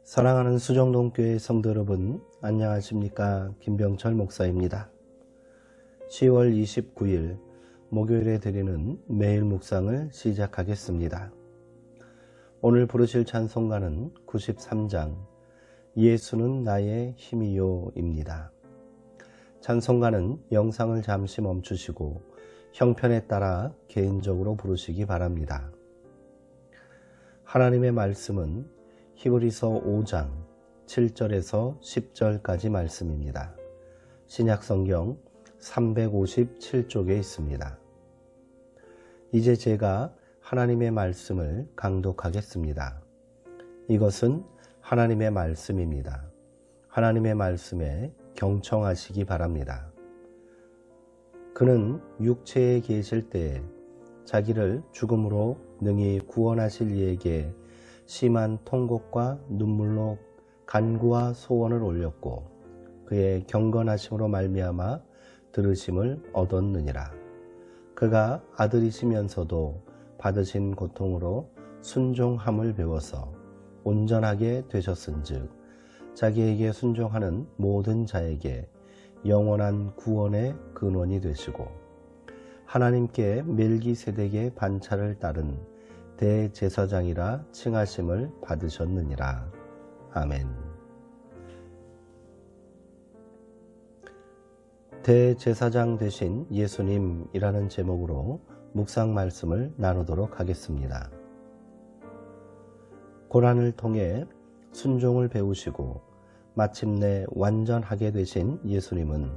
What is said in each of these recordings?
사랑하는 수정동교회 성도 여러분, 안녕하십니까? 김병철 목사입니다. 10월 29일 목요일에 드리는 매일 묵상을 시작하겠습니다. 오늘 부르실 찬송가는 93장 예수는 나의 힘이요입니다. 찬송가는 영상을 잠시 멈추시고 형편에 따라 개인적으로 부르시기 바랍니다. 하나님의 말씀은 히브리서 5장 7절에서 10절까지 말씀입니다. 신약성경 357쪽에 있습니다. 이제 제가 하나님의 말씀을 강독하겠습니다. 이것은 하나님의 말씀입니다. 하나님의 말씀에 경청하시기 바랍니다. 그는 육체에 계실 때에 자기를 죽음으로 능히 구원하실 이에게 심한 통곡과 눈물로 간구와 소원을 올렸고 그의 경건하심으로 말미암아 들으심을 얻었느니라. 그가 아들이시면서도 받으신 고통으로 순종함을 배워서 온전하게 되셨은즉 자기에게 순종하는 모든 자에게 영원한 구원의 근원이 되시고 하나님께 멜기세덱의 반차를 따른 대제사장이라 칭하심을 받으셨느니라. 아멘. 대제사장 되신 예수님이라는 제목으로 묵상 말씀을 나누도록 하겠습니다. 고난을 통해 순종을 배우시고 마침내 완전하게 되신 예수님은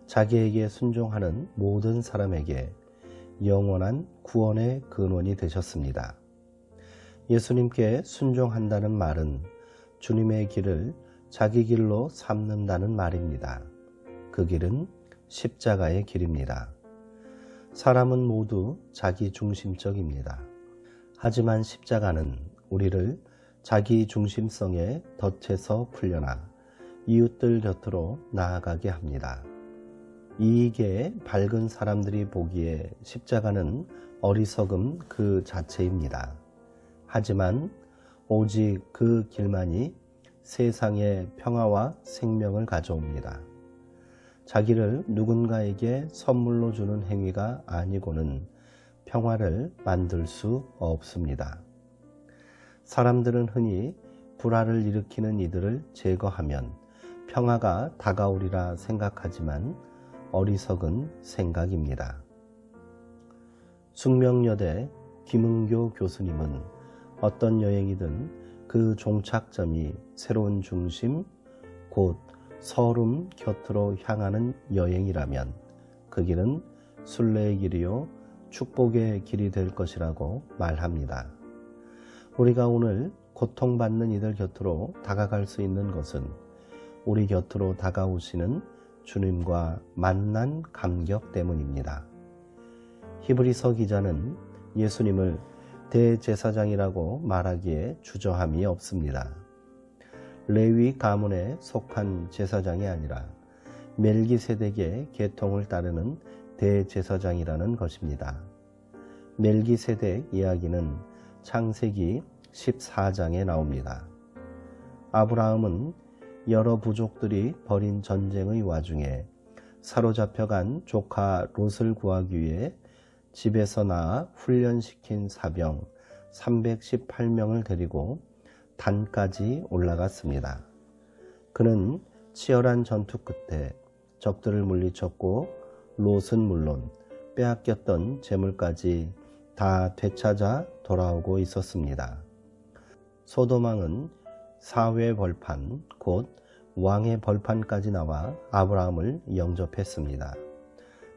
자기에게 순종하는 모든 사람에게 영원한 구원의 근원이 되셨습니다. 예수님께 순종한다는 말은 주님의 길을 자기 길로 삼는다는 말입니다. 그 길은 십자가의 길입니다. 사람은 모두 자기 중심적입니다. 하지만 십자가는 우리를 자기 중심성의 덫에서 풀려나 이웃들 곁으로 나아가게 합니다. 이익에 밝은 사람들이 보기에 십자가는 어리석음 그 자체입니다. 하지만 오직 그 길만이 세상에 평화와 생명을 가져옵니다. 자기를 누군가에게 선물로 주는 행위가 아니고는 평화를 만들 수 없습니다. 사람들은 흔히 불화를 일으키는 이들을 제거하면 평화가 다가오리라 생각하지만 어리석은 생각입니다. 숙명여대 김은교 교수님은 어떤 여행이든 그 종착점이 새로운 중심, 곧 서름 곁으로 향하는 여행이라면 그 길은 순례의 길이요 축복의 길이 될 것이라고 말합니다. 우리가 오늘 고통받는 이들 곁으로 다가갈 수 있는 것은 우리 곁으로 다가오시는 주님과 만난 감격 때문입니다. 히브리서 기자는 예수님을 대제사장이라고 말하기에 주저함이 없습니다. 레위 가문에 속한 제사장이 아니라 멜기세덱의 계통을 따르는 대제사장이라는 것입니다. 멜기세덱 이야기는 창세기 14장에 나옵니다. 아브라함은 여러 부족들이 벌인 전쟁의 와중에 사로잡혀간 조카 롯을 구하기 위해 집에서 나아 훈련시킨 사병 318명을 데리고 단까지 올라갔습니다. 그는 치열한 전투 끝에 적들을 물리쳤고 롯은 물론 빼앗겼던 재물까지 다 되찾아 돌아오고 있었습니다. 소돔왕은 사회 벌판, 곧 왕의 벌판까지 나와 아브라함을 영접했습니다.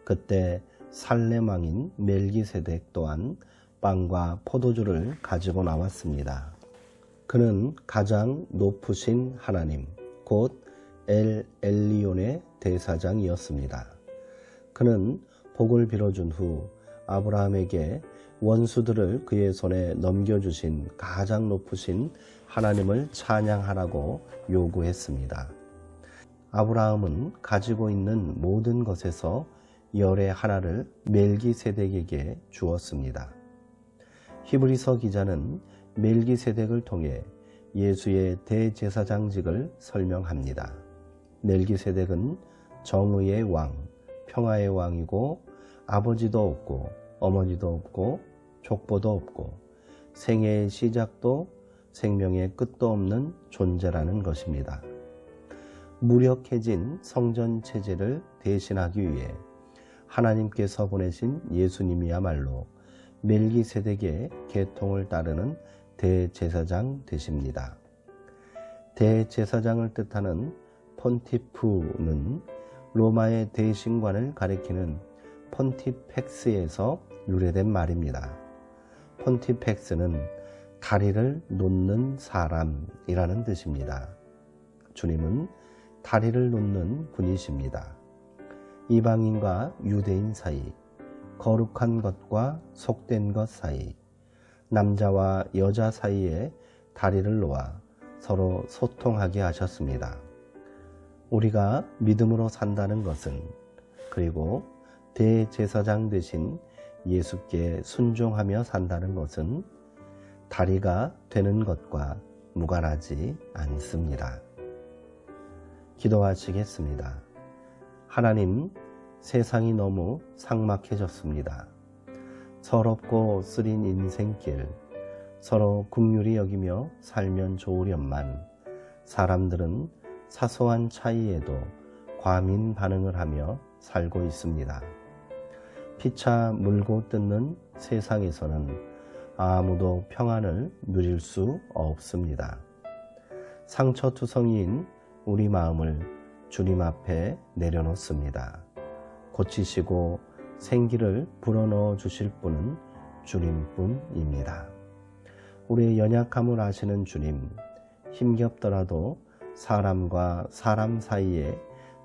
그때 살렘 왕인 멜기세덱 또한 빵과 포도주를 가지고 나왔습니다. 그는 가장 높으신 하나님, 곧 엘 엘리온의 대사장이었습니다. 그는 복을 빌어준 후 아브라함에게 원수들을 그의 손에 넘겨주신 가장 높으신 하나님을 찬양하라고 요구했습니다. 아브라함은 가지고 있는 모든 것에서 열의 하나를 멜기세덱에게 주었습니다. 히브리서 기자는 멜기세덱을 통해 예수의 대제사장직을 설명합니다. 멜기세덱은 정의의 왕, 평화의 왕이고 아버지도 없고 어머니도 없고 족보도 없고 생애의 시작도 생명의 끝도 없는 존재라는 것입니다. 무력해진 성전 체제를 대신하기 위해 하나님께서 보내신 예수님이야말로 멜기세덱의 계통을 따르는 대제사장 되십니다. 대제사장을 뜻하는 폰티프는 로마의 대신관을 가리키는 폰티펙스에서 유래된 말입니다. 폰티펙스는 다리를 놓는 사람이라는 뜻입니다. 주님은 다리를 놓는 분이십니다. 이방인과 유대인 사이, 거룩한 것과 속된 것 사이, 남자와 여자 사이에 다리를 놓아 서로 소통하게 하셨습니다. 우리가 믿음으로 산다는 것은, 그리고 대제사장 되신 예수께 순종하며 산다는 것은 다리가 되는 것과 무관하지 않습니다. 기도하시겠습니다. 하나님, 세상이 너무 삭막해졌습니다. 서럽고 쓰린 인생길, 서로 긍휼히 여기며 살면 좋으련만 사람들은 사소한 차이에도 과민 반응을 하며 살고 있습니다. 피차 물고 뜯는 세상에서는 아무도 평안을 누릴 수 없습니다. 상처투성이인 우리 마음을 주님 앞에 내려놓습니다. 고치시고 생기를 불어넣어 주실 분은 주님뿐입니다. 우리의 연약함을 아시는 주님, 힘겹더라도 사람과 사람 사이에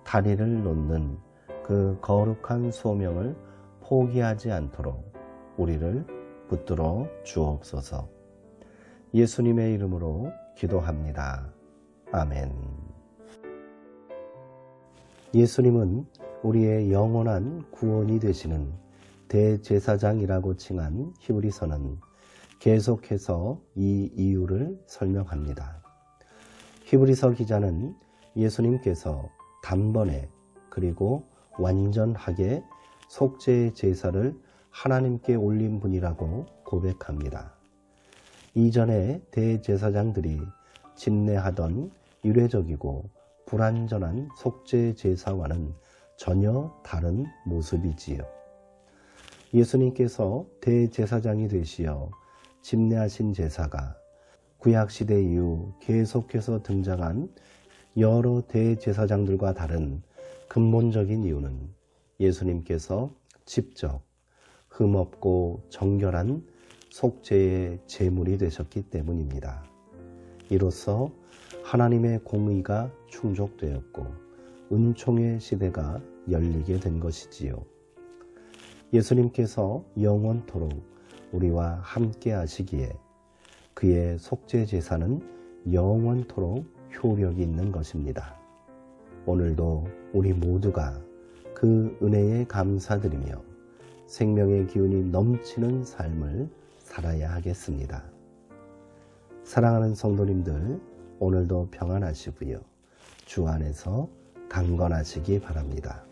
다리를 놓는 그 거룩한 소명을 포기하지 않도록 우리를 붙들어 주옵소서. 예수님의 이름으로 기도합니다. 아멘. 예수님은 우리의 영원한 구원이 되시는 대제사장이라고 칭한 히브리서는 계속해서 이 이유를 설명합니다. 히브리서 기자는 예수님께서 단번에 그리고 완전하게 속죄의 제사를 하나님께 올린 분이라고 고백합니다. 이전의 대제사장들이 집례하던 이례적이고 불완전한 속죄 제사와는 전혀 다른 모습이지요. 예수님께서 대제사장이 되시어 집례하신 제사가 구약시대 이후 계속해서 등장한 여러 대제사장들과 다른 근본적인 이유는 예수님께서 직접 흠없고 정결한 속죄의 제물이 되셨기 때문입니다. 이로써 하나님의 공의가 충족되었고 은총의 시대가 열리게 된 것이지요. 예수님께서 영원토록 우리와 함께 하시기에 그의 속죄 제사는 영원토록 효력이 있는 것입니다. 오늘도 우리 모두가 그 은혜에 감사드리며 생명의 기운이 넘치는 삶을 살아야 하겠습니다. 사랑하는 성도님들, 오늘도 평안하시고요. 주 안에서 강건하시기 바랍니다.